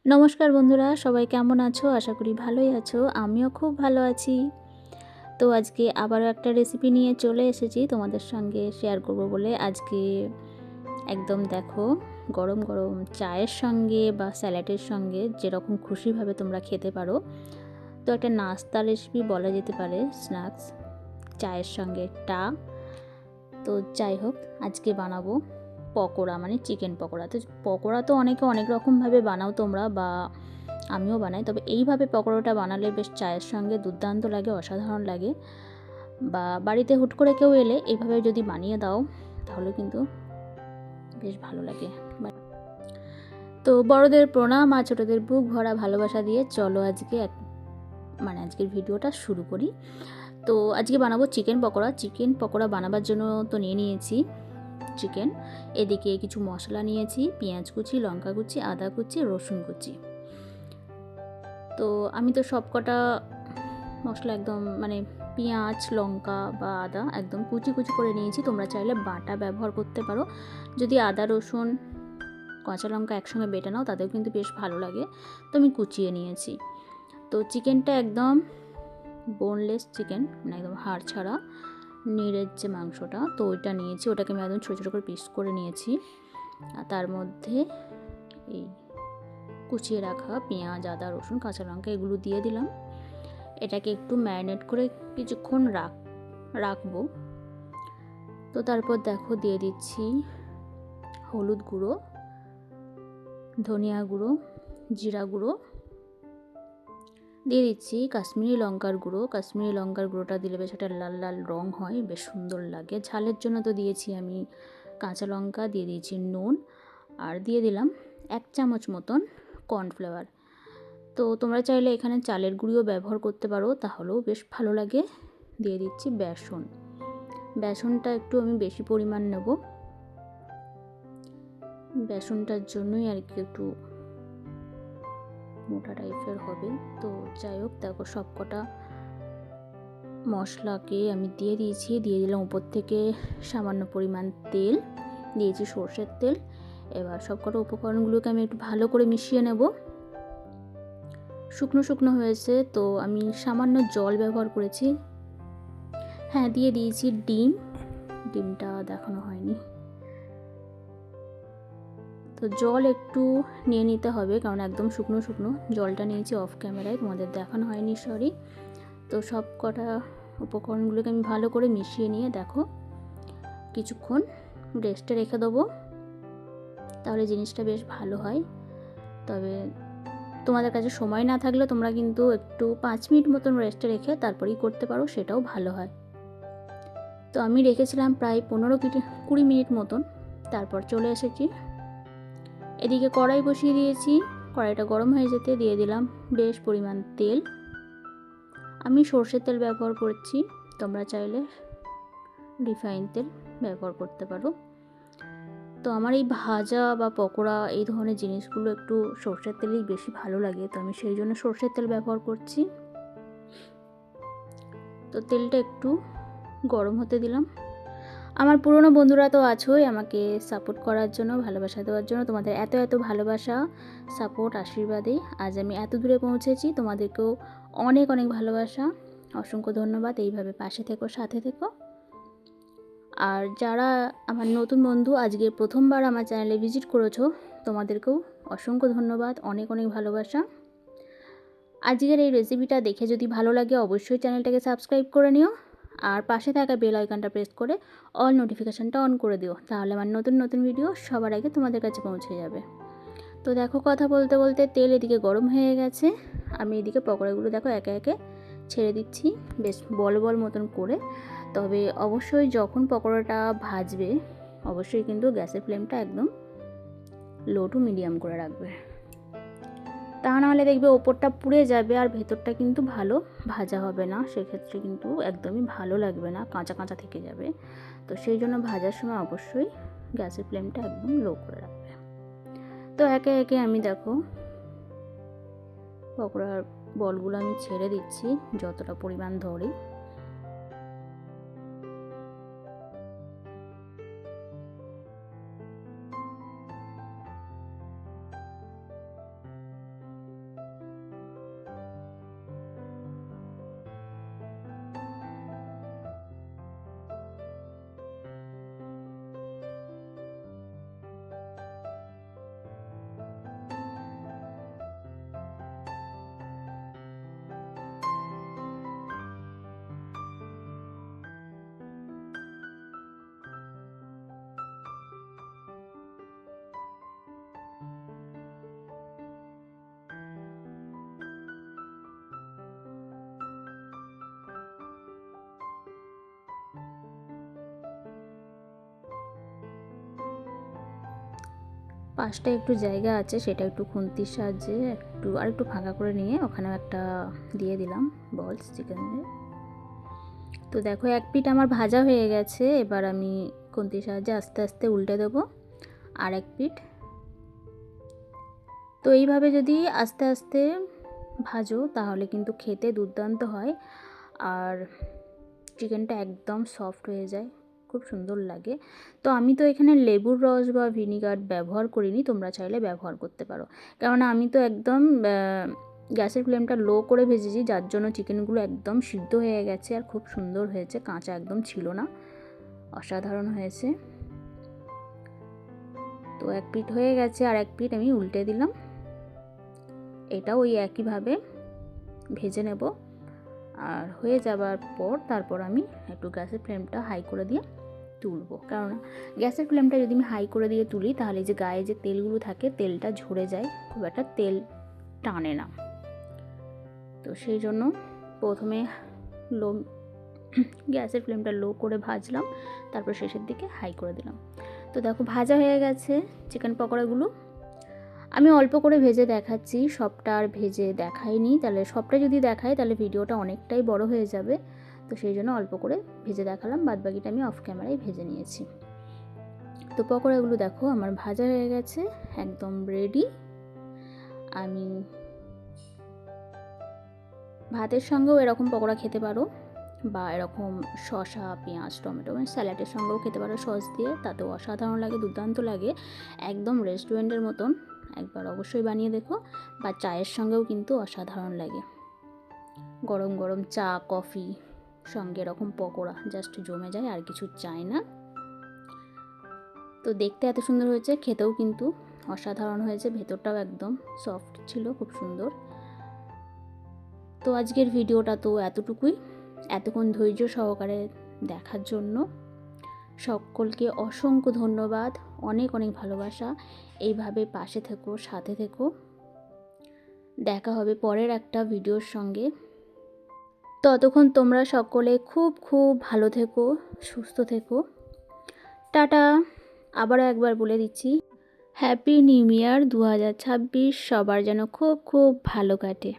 নমস্কার বন্ধুরা, সবাই কেমন আছো? আশা করি ভালোই আছো। আমিও খুব ভালো আছি। তো আজকে আবারও একটা রেসিপি নিয়ে চলে এসেছি তোমাদের সঙ্গে শেয়ার করব বলে। আজকে একদম দেখো, গরম গরম চায়ের সঙ্গে বা স্যালাডের সঙ্গে যেরকম খুশিভাবে তোমরা খেতে পারো। তো একটা নাস্তা রেসিপি বলা যেতে পারে, স্ন্যাক্স চায়ের সঙ্গে তো যাই হোক, আজকে বানাবো পকোড়া, মানে চিকেন পকোড়া। তো পকোড়া তো অনেকে অনেক রকমভাবে বানাও তোমরা, বা আমিও বানাই, তবে এইভাবে পকোড়াটা বানালে বেশ চায়ের সঙ্গে দুর্দান্ত লাগে, অসাধারণ লাগে। বা বাড়িতে হুট করে কেউ এলে এইভাবে যদি বানিয়ে দাও তাহলে কিন্তু বেশ ভালো লাগে। তো বড়দের প্রণাম আর ছোটদের বুক ভরা ভালোবাসা দিয়ে চলো আজকের ভিডিওটা শুরু করি। তো আজকে বানাবো চিকেন পকোড়া। চিকেন পকোড়া বানাবার জন্য তো নিয়ে নিয়েছি চিকেন, এদিকে কিছু মশলা নিয়েছি, পেঁয়াজ কুচি, লঙ্কা কুচি, আদা কুচি, রসুন কুচি। তো আমি তো সব কটা মশলা একদম পেঁয়াজ, লঙ্কা বা আদা একদম কুচি কুচি করে নিয়েছি। তোমরা চাইলে বাটা ব্যবহার করতে পারো। যদি আদা, রসুন, কাঁচা লঙ্কা একসঙ্গে বেটে নাও তাতেও কিন্তু বেশ ভালো লাগে। তো আমি কুচিয়ে নিয়েছি। তো চিকেনটা একদম বোনলেস চিকেন, মানে একদম হাড় ছাড়া নিরের যে মাংসটা, তো ওইটা নিয়েছি। ওটাকে আমি একদম ছোটো ছোটো করে পিস করে নিয়েছি। আর তার মধ্যে এই কুচিয়ে রাখা পেঁয়াজ, আদা, রসুন, কাঁচা লঙ্কা এগুলো দিয়ে দিলাম। এটাকে একটু ম্যারিনেট করে কিছুক্ষণ রাখবো। তো তারপর দেখো দিয়ে দিচ্ছি হলুদ গুঁড়ো, ধনিয়া গুঁড়ো, জিরা গুঁড়ো, দিয়ে দিচ্ছি কাশ্মীরি লঙ্কার গুঁড়ো। কাশ্মীরি লঙ্কার গুঁড়োটা দিলে বেশ একটা লাল লাল রঙ হয়, বেশ সুন্দর লাগে। ঝালের জন্য তো দিয়েছি আমি কাঁচা লঙ্কা, দিয়ে দিয়েছি নুন, আর দিয়ে দিলাম 1 চামচ মতন কর্নফ্লাওয়ার। তো তোমরা চাইলে এখানে চালের গুঁড়িও ব্যবহার করতে পারো, তাহলেও বেশ ভালো লাগে। দিয়ে দিচ্ছি বেসন। বেসনটা একটু আমি বেশি পরিমাণ নেব, বেসনটার জন্যই আর কি একটু মোটা টাইপের হবে। তো যাই হোক, দেখো সব কটা মশলাকে আমি দিয়ে দিয়েছি। দিয়ে দিলাম উপর থেকে সামান্য পরিমাণ তেল, দিয়েছি সর্ষের তেল। এবার সব কটা উপকরণগুলোকে আমি একটু ভালো করে মিশিয়ে নেব। শুকনো শুকনো হয়েছে, তো আমি সামান্য জল ব্যবহার করেছি। হ্যাঁ, দিয়ে দিয়েছি ডিমটা দেখানো হয়নি। তো জল একটু নিয়ে নিতে হবে, কারণ একদম শুকনো শুকনো জলটা নিয়েছি অফ ক্যামেরায়, তোমাদের দেখানো হয়নি, সরি। তো সব কটা উপকরণগুলোকে আমি ভালো করে মিশিয়ে নিয়ে দেখো কিছুক্ষণ রেস্টে রেখে দেবো, তাহলে জিনিসটা বেশ ভালো হয়। তবে তোমাদের কাছে সময় না থাকলে তোমরা কিন্তু একটু 5 মিনিট মতন রেস্টে রেখে তারপরেই করতে পারো, সেটাও ভালো হয়। তো আমি রেখেছিলাম প্রায় 15-20 মিনিট মতন, তারপর চলে এসেছি। এদিকে কড়াই বসিয়ে দিয়েছি। কড়াইটা গরম হয়ে যেতে দিয়ে দিলাম বেশ পরিমাণ তেল। আমি সর্ষের তেল ব্যবহার করছি, তোমরা চাইলে রিফাইন তেল ব্যবহার করতে পারো। তো আমার এই ভাজা বা পকোড়া এই ধরনের জিনিসগুলো একটু সর্ষের তেলেই বেশি ভালো লাগে, তো আমি সেই জন্য সর্ষের তেল ব্যবহার করছি। তো তেলটা একটু গরম হতে দিলাম। আমার পুরনো বন্ধুরা তো আছোই আমাকে সাপোর্ট করার জন্য, ভালোবাসা দেওয়ার জন্য। তোমাদের এত এত ভালোবাসা, সাপোর্ট, আশীর্বাদে আজ আমি এত দূরে পৌঁছেছি। তোমাদেরকেও অনেক অনেক ভালোবাসা, অসংখ্য ধন্যবাদ। এইভাবে পাশে থেকো, সাথে থেকো। আর যারা আমার নতুন বন্ধু, আজকে প্রথমবার আমার চ্যানেলে ভিজিট করেছো, তোমাদেরকেও অসংখ্য ধন্যবাদ, অনেক অনেক ভালোবাসা। আজকের এই রেসিপিটা দেখে যদি ভালো লাগে অবশ্যই চ্যানেলটাকে সাবস্ক্রাইব করে নিও, আর পাশে থাকা বেল আইকনটা প্রেস করে অল নোটিফিকেশানটা অন করে দিও, তাহলে আমার নতুন নতুন ভিডিও সবার আগে তোমাদের কাছে পৌঁছে যাবে। তো দেখো, কথা বলতে বলতে তেল এদিকে গরম হয়ে গেছে। আমি এদিকে পকোড়াগুলো দেখো একে একে ছেড়ে দিচ্ছি, বেশ বল বল মতন করে। তবে অবশ্যই যখন পকোড়াটা ভাজবে অবশ্যই কিন্তু গ্যাসের ফ্লেমটা একদম লো টু মিডিয়াম করে রাখবে, তা নাহলে দেখবে ওপরটা পুড়ে যাবে আর ভেতরটা কিন্তু ভালো ভাজা হবে না, সেক্ষেত্রে কিন্তু একদমই ভালো লাগবে না, কাঁচা কাঁচা থেকে যাবে। তো সেই জন্য ভাজার সময় অবশ্যই গ্যাসের ফ্লেমটা একদম লো করে রাখবে। তো একে একে আমি দেখো পকোড়ার বলগুলো আমি ছেড়ে দিচ্ছি যতটা পরিমাণ ধরে। পাশটা একটু জায়গা আছে, সেটা একটু খুন্তির সাহায্যে একটু ফাঁকা করে নিয়ে ওখানেও একটা দিয়ে দিলাম বলস চিকেনের। তো দেখো এক পিঠ আমার ভাজা হয়ে গেছে, এবার আমি খুন্তির সাহায্যে আস্তে আস্তে উল্টে দেবো আর এক পিঠ। তো এইভাবে যদি আস্তে আস্তে ভাজো তাহলে কিন্তু খেতে দুর্দান্ত হয়, আর চিকেনটা একদম সফট হয়ে যায়, খুব সুন্দর লাগে। তো আমি তো এখানে লেবুর রস বা ভিনিগার ব্যবহার করিনি, তোমরা চাইলে ব্যবহার করতে পারো। কেননা আমি তো একদম গ্যাসের ফ্লেমটা লো করে ভেজেছি, যার জন্য চিকেনগুলো একদম সিদ্ধ হয়ে গেছে আর খুব সুন্দর হয়েছে, কাঁচা একদম ছিল না, অসাধারণ হয়েছে। তো এক পিঠ হয়ে গেছে, আর এক পিঠ আমি উল্টে দিলাম। এটাও ওই একইভাবে ভেজে নেব, আর হয়ে যাবার পর তারপর আমি একটু গ্যাসের ফ্লেমটা হাই করে দিয়ে তুলবো। কারণ গ্যাসের ফ্লেমটা যদি আমি হাই করে দিয়ে তুলি তাহলে যে গায়ে যে তেলগুলো থাকে তেলটা ঝরে যায়, খুব একটা তেল টানে না। তো সেই জন্য প্রথমে গ্যাসের ফ্লেমটা লো করে ভাজলাম, তারপর শেষের দিকে হাই করে দিলাম। তো দেখো ভাজা হয়ে গেছে চিকেন পকোড়াগুলো। আমি অল্প করে ভেজে দেখাচ্ছি, সবটা আর ভেজে দেখাইনি, তাহলে সবটা যদি দেখাই তাহলে ভিডিওটা অনেকটাই বড় হয়ে যাবে। তো সেই জন্য অল্প করে ভেজে দেখালাম, বাদবাকিটা আমি অফ ক্যামেরায় ভেজে নিয়েছি। তো পকোড়াগুলো দেখো আমার ভাজা হয়ে গেছে, একদম রেডি। আমি ভাতের সঙ্গেও এরকম পকোড়া খেতে পারো, বা এরকম শসা পেঁয়াজ টমেটো মানে স্যালাডের সঙ্গেও খেতে পারো সস দিয়ে, তাতেও অসাধারণ লাগে, দুর্দান্ত লাগে, একদম রেস্টুরেন্টের মতন। একবার অবশ্যই বানিয়ে দেখো, বা চায়ের সঙ্গেও কিন্তু অসাধারণ লাগে। গরম গরম চা কফি সঙ্গে এরকম পকোড়া জাস্ট জমে যায়, আর কিছু চাই না। তো দেখতে এত সুন্দর হয়েছে, খেতেও কিন্তু অসাধারণ হয়েছে, ভেতরটাও একদম সফট ছিল, খুব সুন্দর। তো আজকের ভিডিওটা তো এতটুকুই। এতক্ষণ ধৈর্য সহকারে দেখার জন্য সকলকে অসংখ্য ধন্যবাদ, অনেক অনেক ভালোবাসা। এইভাবে পাশে থেকো, সাথে থেকো। দেখা হবে পরের একটা ভিডিওর সঙ্গে। ততক্ষণ তোমরা সকলে খুব খুব ভালো থেকো, সুস্থ থেকো। টাটা। আবারও একবার বলে দিচ্ছি, হ্যাপি নিউ ইয়ার 2026, সবার যেন খুব খুব ভালো কাটে।